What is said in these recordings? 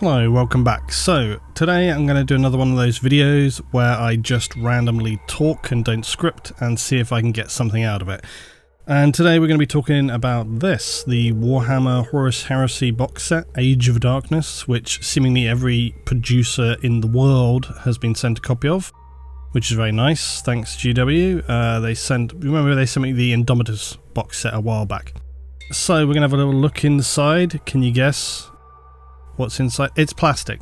Hello, welcome back. So today I'm going to do another one of those videos where I just randomly talk and don't script and see if I can get something out of it. And today we're going to be talking about this, the Warhammer Horus Heresy box set, Age of Darkness, which seemingly every producer in the world has been sent a copy of, which is very nice. Thanks GW. Remember they sent me the Indomitus box set a while back. So we're going to have a little look inside. Can you guess what's inside? It's plastic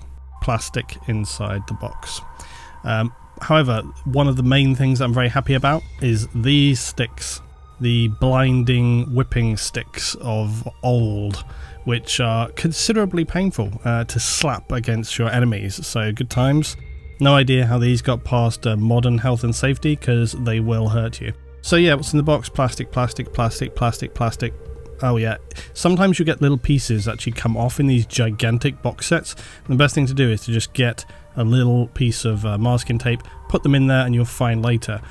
inside the box. However, one of the main things I'm very happy about is these sticks, the blinding whipping sticks of old, which are considerably painful to slap against your enemies. So good times. No idea how these got past modern health and safety, because they will hurt you. So yeah, what's in the box? Plastic. Oh yeah, sometimes you get little pieces that actually come off in these gigantic box sets. And the best thing to do is to just get a little piece of masking tape, put them in there, and you'll find later.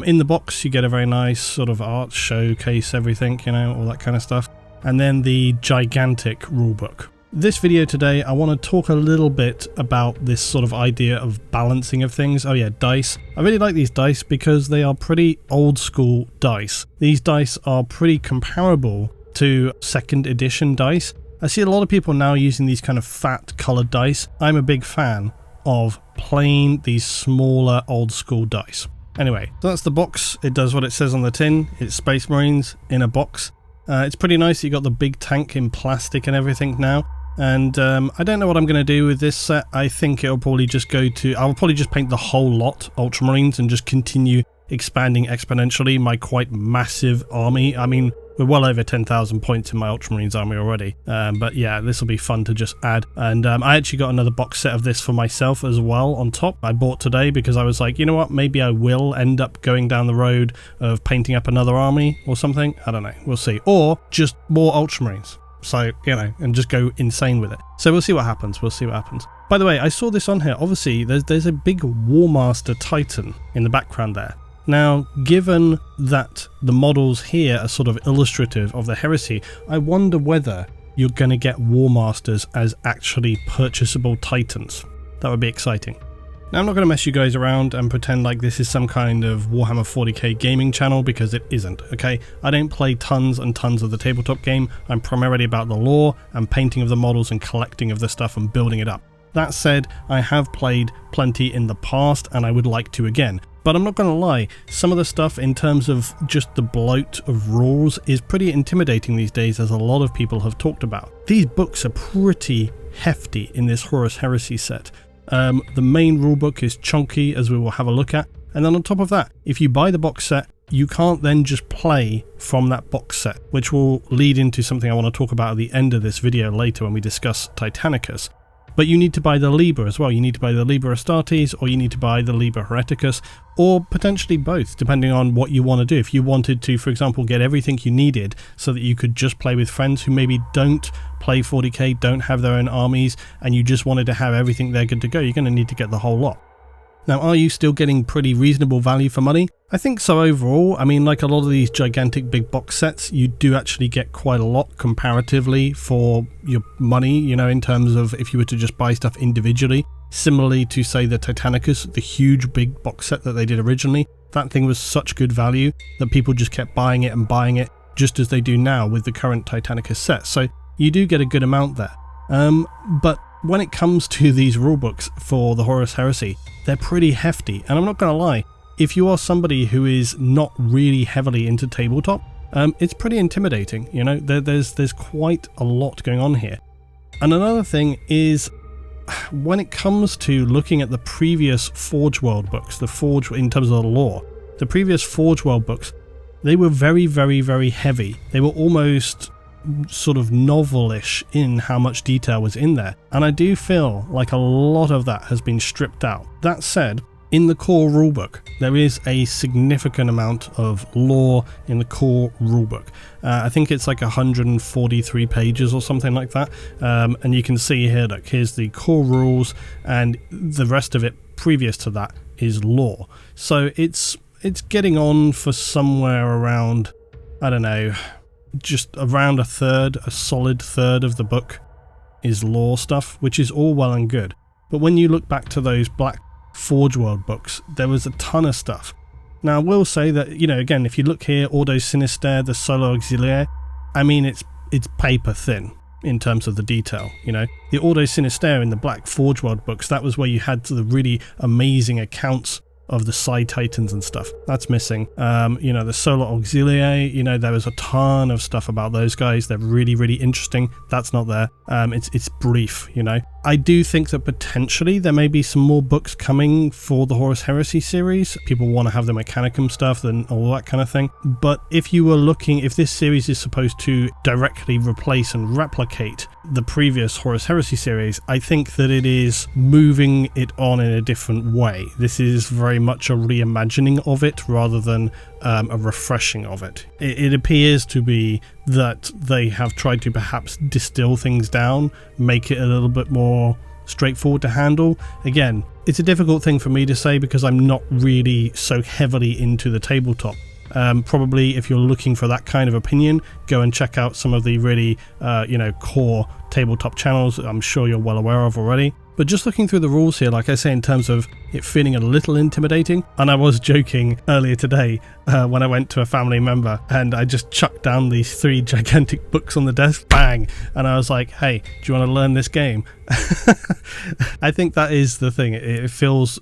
In the box you get a very nice sort of art showcase, everything, you know, all that kind of stuff. And then the gigantic rulebook. This video today, I want to talk a little bit about this sort of idea of balancing of things. Oh yeah, dice. I really like these dice because they are pretty old school dice. These dice are pretty comparable to second edition dice. I see a lot of people now using these kind of fat colored dice. I'm a big fan of plain these smaller old school dice. Anyway, so that's the box. It does what it says on the tin. It's Space Marines in a box. It's pretty nice. You got the big tank in plastic and everything now. And I don't know what I'm going to do with this set. I think it'll probably just I'll probably just paint the whole lot Ultramarines and just continue expanding exponentially my quite massive army. I mean, we're well over 10,000 points in my Ultramarines army already. But yeah, this will be fun to just add. And I actually got another box set of this for myself as well on top. I bought today because I was like, you know what, maybe I will end up going down the road of painting up another army or something. I don't know, we'll see. Or just more Ultramarines. So, you know, and just go insane with it. So we'll see what happens. By the way, I saw this on here. Obviously, there's a big Warmaster Titan in the background there. Now, given that the models here are sort of illustrative of the Heresy, I wonder whether you're going to get Warmasters as actually purchasable Titans. That would be exciting. Now, I'm not going to mess you guys around and pretend like this is some kind of Warhammer 40K gaming channel, because it isn't, okay? I don't play tons and tons of the tabletop game. I'm primarily about the lore and painting of the models and collecting of the stuff and building it up. That said, I have played plenty in the past and I would like to again. But I'm not going to lie, some of the stuff in terms of just the bloat of rules is pretty intimidating these days, as a lot of people have talked about. These books are pretty hefty in this Horus Heresy set. The main rulebook is chunky, as we will have a look at. And then on top of that, if you buy the box set, you can't then just play from that box set, which will lead into something I want to talk about at the end of this video later when we discuss Titanicus. But you need to buy the Liber as well. You need to buy the Liber Astartes, or you need to buy the Liber Hereticus, or potentially both, depending on what you want to do. If you wanted to, for example, get everything you needed so that you could just play with friends who maybe don't play 40k, don't have their own armies, and you just wanted to have everything there good to go, you're going to need to get the whole lot. Now, are you still getting pretty reasonable value for money? I think so overall. I mean, like a lot of these gigantic big box sets, you do actually get quite a lot comparatively for your money, you know, in terms of if you were to just buy stuff individually. Similarly to, say, the Titanicus, the huge big box set that they did originally. That thing was such good value that people just kept buying it and buying it, just as they do now with the current Titanicus set. So you do get a good amount there. But when it comes to these rulebooks for the Horus Heresy, they're pretty hefty. And I'm not going to lie, if you are somebody who is not really heavily into tabletop, it's pretty intimidating. You know, there's quite a lot going on here. And another thing is, when it comes to looking at the previous Forge World books, in terms of the lore, the previous Forge World books, they were very, very, very heavy. They were almost sort of novelish in how much detail was in there, and I do feel like a lot of that has been stripped out. That said, in the core rulebook there is a significant amount of lore in the core rulebook. I think it's like 143 pages or something like that, and you can see here, look, here's the core rules, and the rest of it previous to that is lore. So it's getting on for somewhere around, I don't know, just around a solid third of the book. is lore stuff, which is all well and good. But when you look back to those Black Forge World books, there was a ton of stuff. Now, I will say that, you know, again, if you look here, Ordo Sinister, the Solo Auxiliaire, I mean, it's paper thin in terms of the detail, you know. The Ordo Sinister in the Black Forge World books, that was where you had the really amazing accounts of the Psi Titans and stuff. That's missing. You know, the Solar Auxiliaire, you know, there was a ton of stuff about those guys. They're really, really interesting. That's not there. It's brief, you know. I do think that potentially there may be some more books coming for the Horus Heresy series. People want to have the Mechanicum stuff and all that kind of thing. But if you were looking, if this series is supposed to directly replace and replicate the previous Horus Heresy series, I think that it is moving it on in a different way. This is very much a reimagining of it rather than a refreshing of it. It appears to be that they have tried to perhaps distill things down, make it a little bit more straightforward to handle. Again, it's a difficult thing for me to say because I'm not really so heavily into the tabletop. Probably if you're looking for that kind of opinion, go and check out some of the really core tabletop channels I'm sure you're well aware of already. But just looking through the rules here, like I say, in terms of it feeling a little intimidating, and I was joking earlier today when I went to a family member and I just chucked down these 3 gigantic books on the desk, bang, and I was like, hey, do you want to learn this game? I think that is the thing. It feels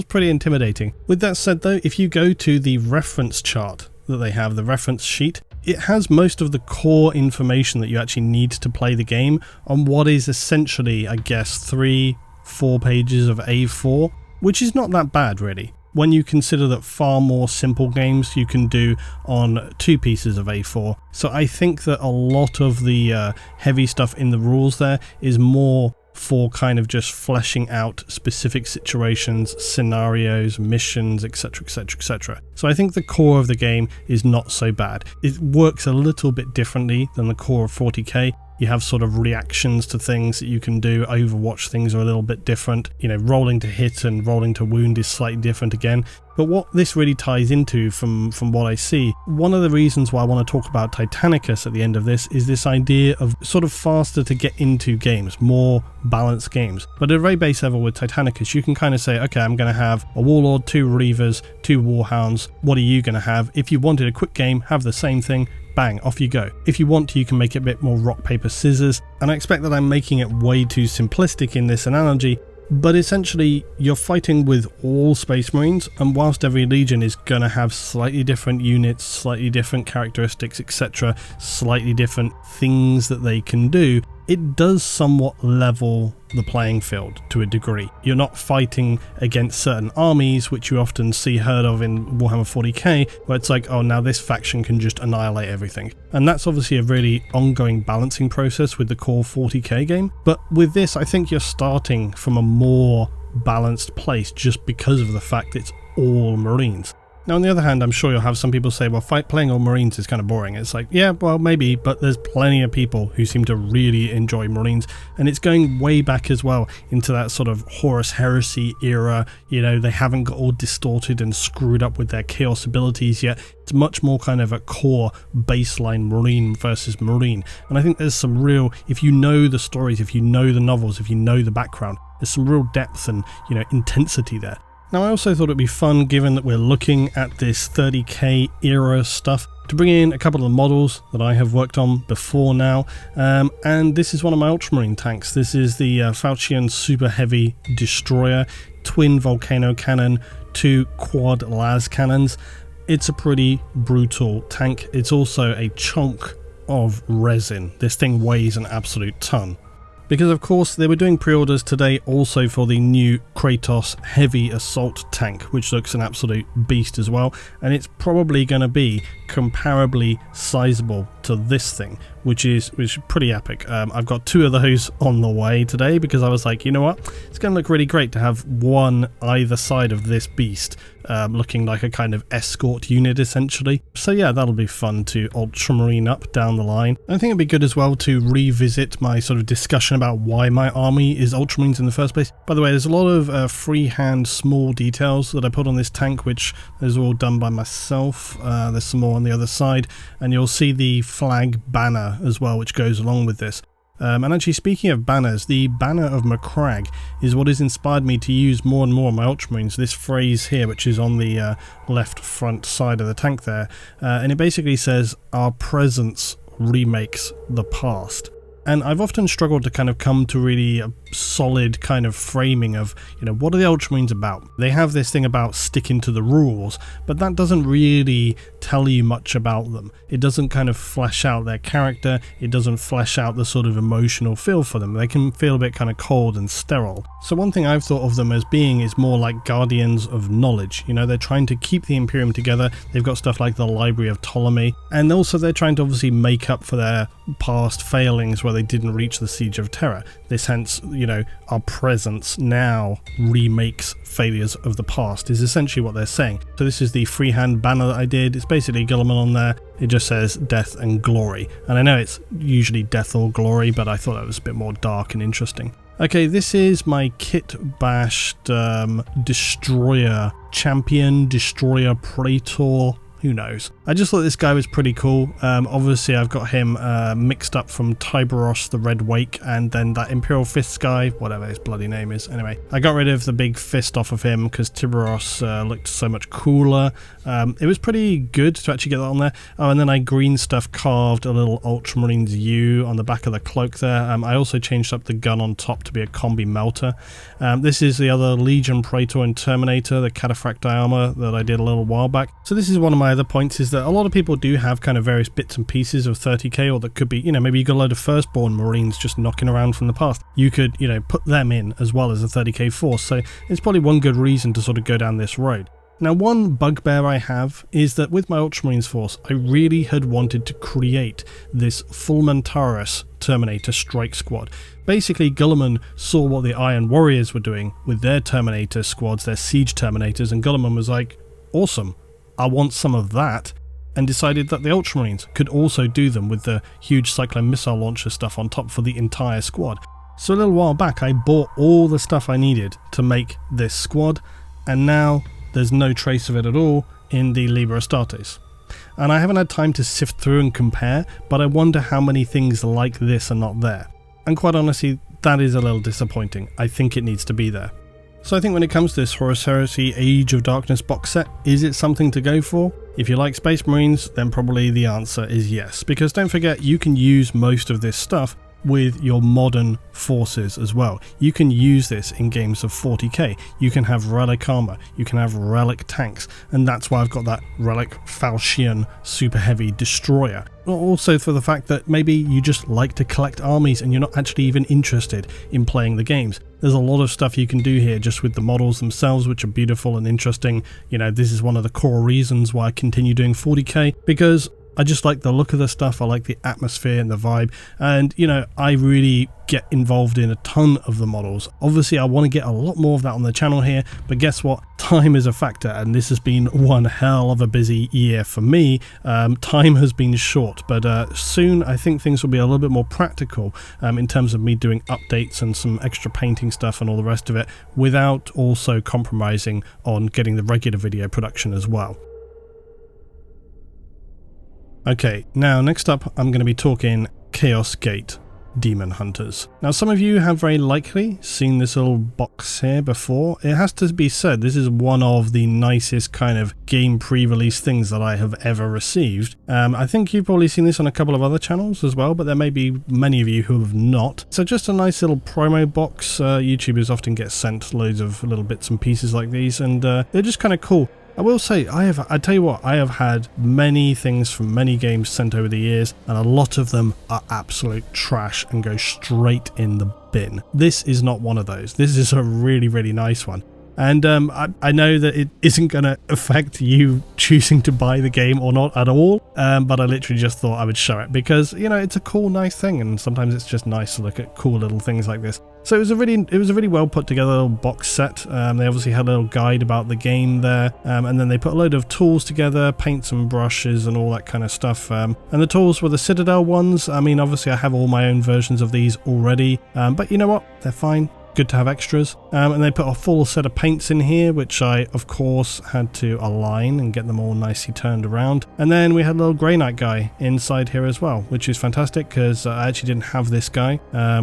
pretty intimidating. With that said though, if you go to the reference chart that they have, the reference sheet, it has most of the core information that you actually need to play the game on what is essentially, I guess, 3-4 pages of A4, which is not that bad really, when you consider that far more simple games you can do on 2 pieces of A4. So I think that a lot of the heavy stuff in the rules there is more for kind of just fleshing out specific situations, scenarios, missions, etc, etc, etc. So I think the core of the game is not so bad. It works a little bit differently than the core of 40k. You have sort of reactions to things that you can do. Overwatch things are a little bit different. You know, rolling to hit and rolling to wound is slightly different again. But what this really ties into from what I see, one of the reasons why I want to talk about Titanicus at the end of this is this idea of sort of faster to get into games, more balanced games. But at a very base level with Titanicus, you can kind of say, okay, I'm going to have a Warlord, 2 Reavers, 2 Warhounds. What are you going to have? If you wanted a quick game, have the same thing. Bang, off you go. If you want to, you can make it a bit more rock, paper, scissors. And I expect that I'm making it way too simplistic in this analogy, but essentially you're fighting with all Space Marines, and whilst every Legion is going to have slightly different units, slightly different characteristics, etc., slightly different things that they can do, it does somewhat level the playing field to a degree. You're not fighting against certain armies, which you often see heard of in Warhammer 40k, where it's like, oh, now this faction can just annihilate everything. And that's obviously a really ongoing balancing process with the core 40k game. But with this, I think you're starting from a more balanced place just because of the fact it's all Marines. Now, on the other hand, I'm sure you'll have some people say, well, playing all Marines is kind of boring. It's like, yeah, well, maybe, but there's plenty of people who seem to really enjoy Marines, and it's going way back as well into that sort of Horus Heresy era. You know, they haven't got all distorted and screwed up with their chaos abilities yet. It's much more kind of a core baseline Marine versus Marine. And I think there's some real, if you know the stories, if you know the novels, if you know the background, there's some real depth and, you know, intensity there. Now, I also thought it'd be fun, given that we're looking at this 30k era stuff, to bring in a couple of models that I have worked on before now, and this is one of my Ultramarine tanks. This is the Faucian Super Heavy Destroyer, twin volcano cannon, 2 quad las cannons. It's a pretty brutal tank. It's also a chunk of resin. This thing weighs an absolute ton. Because of course they were doing pre-orders today also for the new Kratos Heavy Assault tank, which looks an absolute beast as well, and it's probably going to be comparably sizable to this thing, which is pretty epic. I've got 2 of those on the way today because I was like, you know what, it's going to look really great to have one either side of this beast, looking like a kind of escort unit essentially. So yeah, that'll be fun to Ultramarine up down the line. I think it'd be good as well to revisit my sort of discussion about why my army is Ultramarines in the first place. By the way, there's a lot of freehand small details that I put on this tank, which is all done by myself. There's some more on the other side, and you'll see the flag banner as well, which goes along with this. And actually, speaking of banners, the banner of Macragge is what has inspired me to use more and more of my Ultramarines, this phrase here, which is on the left front side of the tank there, and it basically says, "Our presence remakes the past." And I've often struggled to kind of come to really a solid kind of framing of, what are the Ultramarines about? They have this thing about sticking to the rules, but that doesn't really tell you much about them. It doesn't kind of flesh out their character, it doesn't flesh out the sort of emotional feel for them. They can feel a bit kind of cold and sterile. So one thing I've thought of them as being is more like guardians of knowledge. They're trying to keep the Imperium together. They've got stuff like the Library of Ptolemy, and also they're trying to obviously make up for their past failings where they didn't reach the Siege of Terra. This hence, our presence now remakes failures of the past is essentially what they're saying. So this is the freehand banner that I did. It's basically Guilliman on there. It just says death and glory. And I know it's usually death or glory, but I thought that was a bit more dark and interesting. Okay, this is my kit bashed destroyer champion, destroyer praetor. Who knows? I just thought this guy was pretty cool. Obviously, I've got him mixed up from Tiberos, the Red Wake, and then that Imperial Fist guy, whatever his bloody name is. Anyway, I got rid of the big fist off of him because Tiberos looked so much cooler. It was pretty good to actually get that on there. Oh, and then I green stuff carved a little Ultramarines U on the back of the cloak there. I also changed up the gun on top to be a combi melter. This is the other Legion Praetor and Terminator, the Cataphracti armor that I did a little while back. So this is one of my other points, is that a lot of people do have kind of various bits and pieces of 30k, or that could be, maybe you got a load of firstborn Marines just knocking around from the past. You could, put them in as well as a 30k force, so it's probably one good reason to sort of go down this road. Now, one bugbear I have is that with my Ultramarines force, I really had wanted to create this Fulmentaris Terminator strike squad. Basically, Guilliman saw what the Iron Warriors were doing with their Terminator squads, their Siege Terminators, and Guilliman was like, awesome, I want some of that, and decided that the Ultramarines could also do them with the huge Cyclone missile launcher stuff on top for the entire squad. So a little while back I bought all the stuff I needed to make this squad, and now there's no trace of it at all in the Liber Astartes. And I haven't had time to sift through and compare, but I wonder how many things like this are not there. And quite honestly, that is a little disappointing. I think it needs to be there. So I think when it comes to this Horus Heresy Age of Darkness box set, is it something to go for? If you like Space Marines, then probably the answer is yes, because don't forget, you can use most of this stuff with your modern forces as well. You can use this in games of 40k. You can have relic armor, you can have relic tanks, and that's why I've got that relic Falchion super heavy destroyer. Also for the fact that maybe you just like to collect armies and you're not actually even interested in playing the games. There's a lot of stuff you can do here just with the models themselves, which are beautiful and interesting. This is one of the core reasons why I continue doing 40k, because I just like the look of the stuff, I like the atmosphere and the vibe, and I really get involved in a ton of the models. Obviously I want to get a lot more of that on the channel here, but guess what? Time is a factor, and this has been one hell of a busy year for me. Time has been short, but soon I think things will be a little bit more practical in terms of me doing updates and some extra painting stuff and all the rest of it, without also compromising on getting the regular video production as well. Okay, now next up I'm going to be talking Chaos Gate Demon Hunters. Now some of you have very likely seen this little box here before. It has to be said, this is one of the nicest kind of game pre-release things that I have ever received. I think you've probably seen this on a couple of other channels as well, but there may be many of you who have not. So just a nice little promo box. YouTubers often get sent loads of little bits and pieces like these, and they're just kind of cool. I will say, I tell you what, I have had many things from many games sent over the years, and a lot of them are absolute trash and go straight in the bin. This is not one of those. This is a really, really nice one. And I know that it isn't going to affect you choosing to buy the game or not at all, but I literally just thought I would show it because, it's a cool, nice thing, and sometimes it's just nice to look at cool little things like this. So it was a really well put together little box set. They obviously had a little guide about the game there, and then they put a load of tools together, paints and brushes and all that kind of stuff. And the tools were the Citadel ones. I mean, obviously I have all my own versions of these already, but you know what? They're fine. good to have extras. And they put a full set of paints in here, which I of course had to align and get them all nicely turned around. And then we had a little Grey Knight guy inside here as well, which is fantastic because I actually didn't have this guy.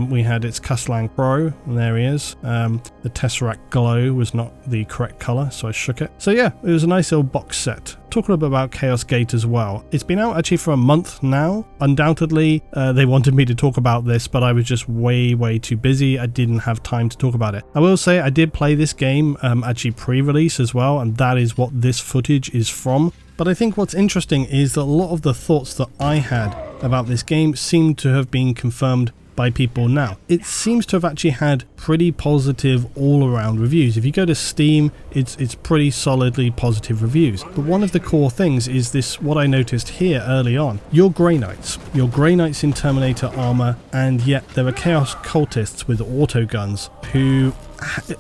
We had its Castellan Pro, and there he is. The Tesseract Glow was not the correct colour, so I shook it. So yeah, it was a nice little box set. Talk a little bit about Chaos Gate as well. It's been out actually for a month now. Undoubtedly, they wanted me to talk about this, but I was just way too busy. I didn't have time to talk about it. I will say I did play this game actually pre-release as well, and that is what this footage is from. But I think what's interesting is that a lot of the thoughts that I had about this game seem to have been confirmed by people now. It seems to have actually had pretty positive all-around reviews. If you go to Steam, it's pretty solidly positive reviews. But one of the core things is this, what I noticed here early on. You're Grey Knights in Terminator armor, and yet there are Chaos Cultists with auto guns who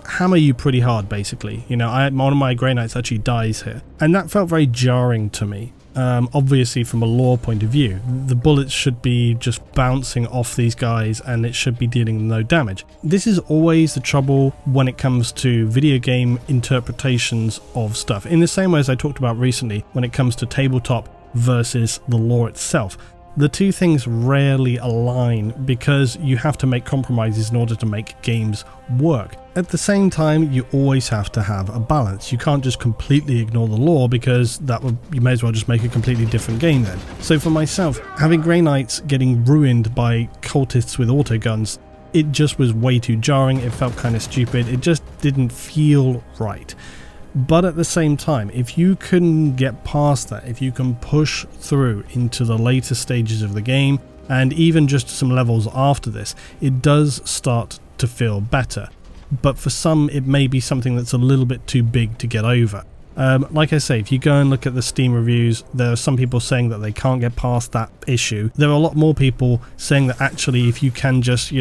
hammer you pretty hard, basically. You know, one of my Grey Knights actually dies here, and that felt very jarring to me. Obviously from a lore point of view, the bullets should be just bouncing off these guys and it should be dealing no damage. This is always the trouble when it comes to video game interpretations of stuff, in the same way as I talked about recently when it comes to tabletop versus the lore itself. The two things rarely align because you have to make compromises in order to make games work. At the same time, you always have to have a balance. You can't just completely ignore the lore because you may as well just make a completely different game then. So for myself, having Grey Knights getting ruined by cultists with autoguns, it just was way too jarring. It felt kind of stupid. It just didn't feel right. But at the same time, if you can get past that, if you can push through into the later stages of the game, and even just some levels after this, it does start to feel better. But for some, it may be something that's a little bit too big to get over. Like I say, if you go and look at the Steam reviews, there are some people saying that they can't get past that issue. There are a lot more people saying that actually if you can just,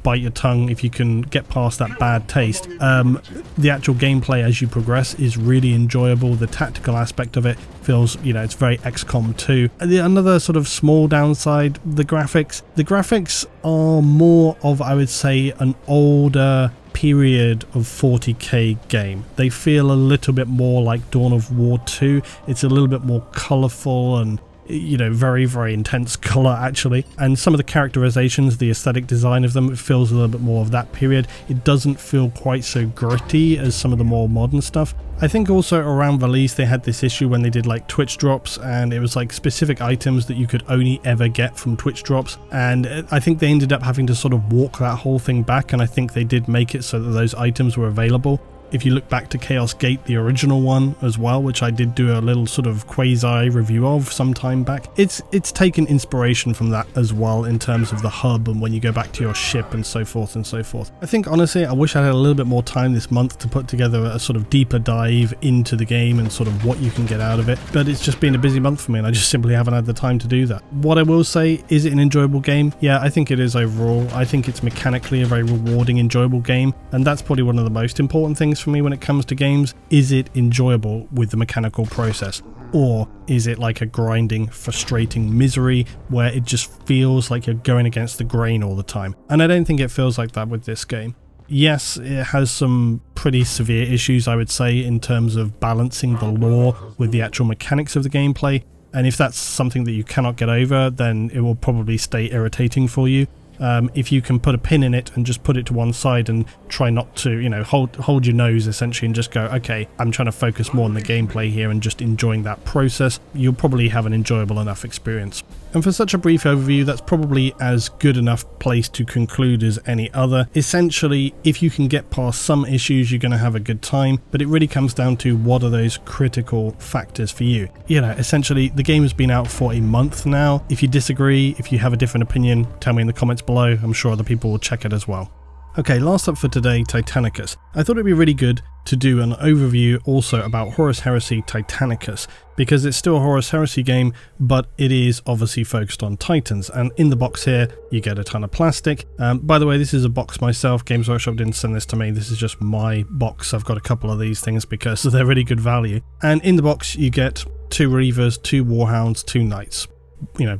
bite your tongue, if you can get past that bad taste, the actual gameplay as you progress is really enjoyable. The tactical aspect of it feels, it's very XCOM 2. Another sort of small downside, the graphics. The graphics are more of, I would say, an older period of 40k game. They feel a little bit more like Dawn of War 2. It's a little bit more colourful and very intense colour actually, and some of the characterizations, the aesthetic design of them, it feels a little bit more of that period. It doesn't feel quite so gritty as some of the more modern stuff. I think also around release they had this issue when they did like Twitch drops, and it was like specific items that you could only ever get from Twitch drops, and I think they ended up having to sort of walk that whole thing back, and I think they did make it so that those items were available. If you look back to Chaos Gate, the original one as well, which I did do a little sort of quasi review of some time back, it's taken inspiration from that as well in terms of the hub and when you go back to your ship and so forth and so forth. I think honestly I wish I had a little bit more time this month to put together a sort of deeper dive into the game and sort of what you can get out of it, but it's just been a busy month for me and I just simply haven't had the time to do that. What I will say, is it an enjoyable game? Yeah, I think it is overall. I think it's mechanically a very rewarding, enjoyable game, and that's probably one of the most important things for me when it comes to games. Is it enjoyable with the mechanical process, or is it like a grinding, frustrating misery where it just feels like you're going against the grain all the time? And I don't think it feels like that with this game. Yes, it has some pretty severe issues, I would say, in terms of balancing the lore with the actual mechanics of the gameplay, and if that's something that you cannot get over, then it will probably stay irritating for you. If you can put a pin in it and just put it to one side and try not to, hold your nose essentially and just go, okay, I'm trying to focus more on the gameplay here and just enjoying that process, you'll probably have an enjoyable enough experience. And for such a brief overview, that's probably as good enough place to conclude as any other. Essentially, if you can get past some issues, you're going to have a good time, but it really comes down to what are those critical factors for you. Essentially, the game has been out for a month now. If you disagree, if you have a different opinion, tell me in the comments below. I'm sure other people will check it as well. Okay, last up for today, Titanicus. I thought it'd be really good to do an overview also about Horus Heresy Titanicus, because it's still a Horus Heresy game, but it is obviously focused on Titans. And in the box here, you get a ton of plastic. By the way, this is a box myself. Games Workshop didn't send this to me. This is just my box. I've got a couple of these things because they're really good value. And in the box, you get 2 Reavers, 2 Warhounds, 2 Knights.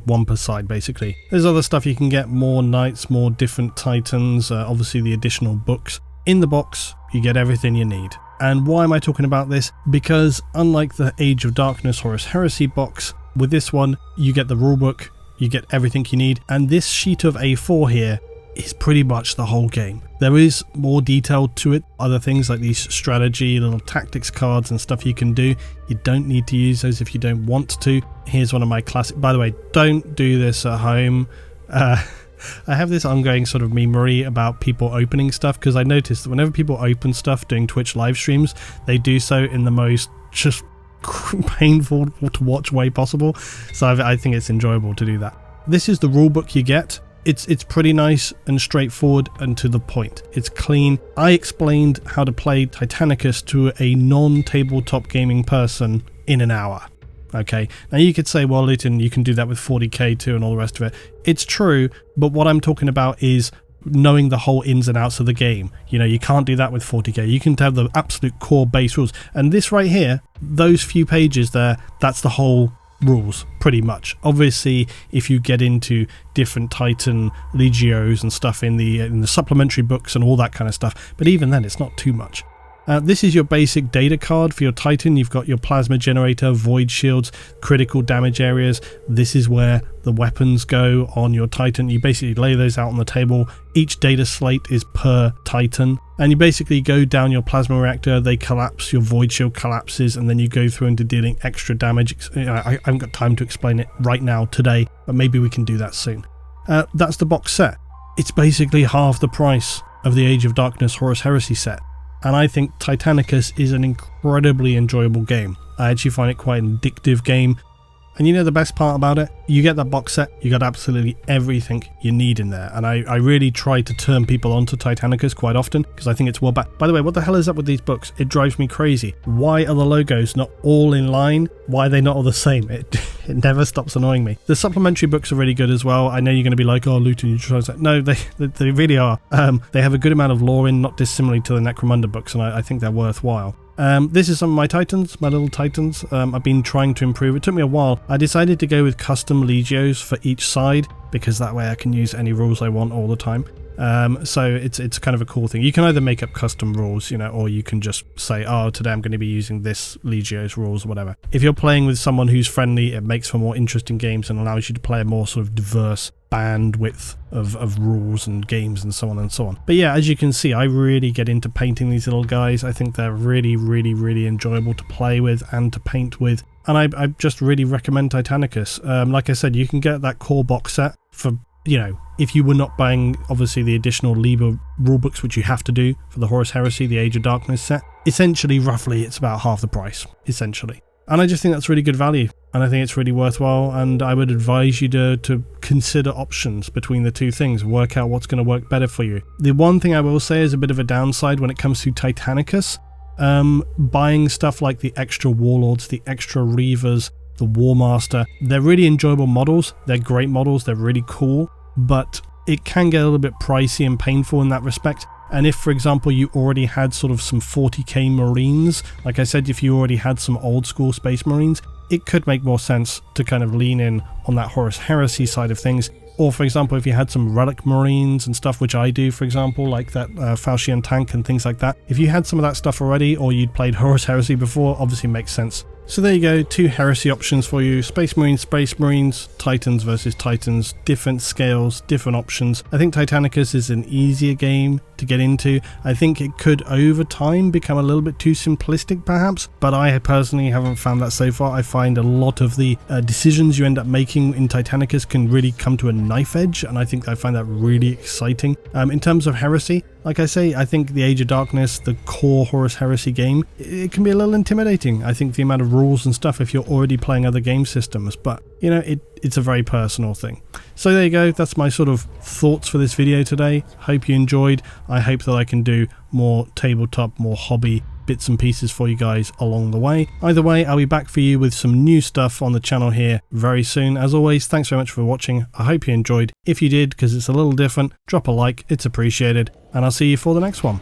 One per side basically. There's other stuff you can get, more knights, more different titans, obviously the additional books. In the box, you get everything you need. And why am I talking about this? Because unlike the Age of Darkness Horus Heresy box, with this one, you get the rulebook, you get everything you need, and this sheet of A4 here is pretty much the whole game. There is more detail to it, other things like these strategy, little tactics cards and stuff you can do. You don't need to use those if you don't want to. Here's one of my classic, by the way, don't do this at home. I have this ongoing sort of memory about people opening stuff, because I noticed that whenever people open stuff doing Twitch live streams, they do so in the most just painful to watch way possible. So I think it's enjoyable to do that. This is the rulebook you get. It's pretty nice and straightforward and to the point. It's clean. I explained how to play Titanicus to a non-tabletop gaming person in an hour. Okay, now you could say, well, Luton, you can do that with 40k too and all the rest of it. It's true, but what I'm talking about is knowing the whole ins and outs of the game. You know, you can't do that with 40k. You can have the absolute core base rules. And this right here, those few pages there, that's the whole rules pretty much. Obviously, if you get into different Titan Legios and stuff in the supplementary books and all that kind of stuff, but even then it's not too much. This is your basic data card for your Titan. You've got your plasma generator, void shields, critical damage areas. This is where the weapons go on your Titan. You basically lay those out on the table. Each data slate is per Titan. And you basically go down your plasma reactor, they collapse, your void shield collapses, and then you go through into dealing extra damage. I haven't got time to explain it right now today, but maybe we can do that soon. That's the box set. It's basically half the price of the Age of Darkness Horus Heresy set. And I think Titanicus is an incredibly enjoyable game. I actually find it quite an addictive game. And you know the best part about it? You get that box set, you got absolutely everything you need in there. And I really try to turn people onto Titanicus quite often, because I think it's well back. By the way, what the hell is up with these books? It drives me crazy. Why are the logos not all in line? Why are they not all the same? It never stops annoying me. The supplementary books are really good as well. I know you're going to be like, oh, Luton, you try that. No, they really are. They have a good amount of lore in, not dissimilar to the Necromunda books, and I think they're worthwhile. This is some of my Titans, my little Titans. I've been trying to improve. It took me a while. I decided to go with custom Legios for each side, because that way I can use any rules I want all the time. So it's kind of a cool thing. You can either make up custom rules, you know, or you can just say, oh, today I'm going to be using this Legio's rules or whatever. If you're playing with someone who's friendly, it makes for more interesting games and allows you to play a more sort of diverse bandwidth of rules and games and so on and so on. But yeah, as you can see, I really get into painting these little guys. I think they're really, really, really enjoyable to play with and to paint with. And I just really recommend Titanicus. Like I said, you can get that core box set for, you know, if you were not buying, obviously, the additional Liber rulebooks, which you have to do for the Horus Heresy, the Age of Darkness set. Essentially, roughly, it's about half the price, essentially. And I just think that's really good value, and I think it's really worthwhile, and I would advise you to consider options between the two things, work out what's going to work better for you. The one thing I will say is a bit of a downside when it comes to Titanicus, buying stuff like the extra Warlords, the extra Reavers, the War Master, they're really enjoyable models, they're great models, they're really cool, but it can get a little bit pricey and painful in that respect. And if, for example, you already had sort of some 40k Marines, like I said, if you already had some old school Space Marines, it could make more sense to kind of lean in on that Horus Heresy side of things. Or, for example, if you had some Relic Marines and stuff, which I do, for example, like that Falchion tank and things like that. If you had some of that stuff already, or you'd played Horus Heresy before, obviously makes sense. So there you go, 2 Heresy options for you. Space Marines, Titans versus Titans, different scales, different options. I think Titanicus is an easier game to get into. I think it could, over time, become a little bit too simplistic, perhaps, but I personally haven't found that so far. I find a lot of the decisions you end up making in Titanicus can really come to a knife edge, and I find that really exciting. In terms of Heresy, like I say, I think the Age of Darkness, the core Horus Heresy game, it can be a little intimidating. I think the amount of rules and stuff if you're already playing other game systems, but you know, it's a very personal thing. So there you go, that's my sort of thoughts for this video today. Hope you enjoyed. I hope that I can do more tabletop, more hobby bits and pieces for you guys along the way. Either way, I'll be back for you with some new stuff on the channel here very soon. As always, thanks very much for watching. I hope you enjoyed. If you did, because it's a little different, drop a like, it's appreciated, and I'll see you for the next one.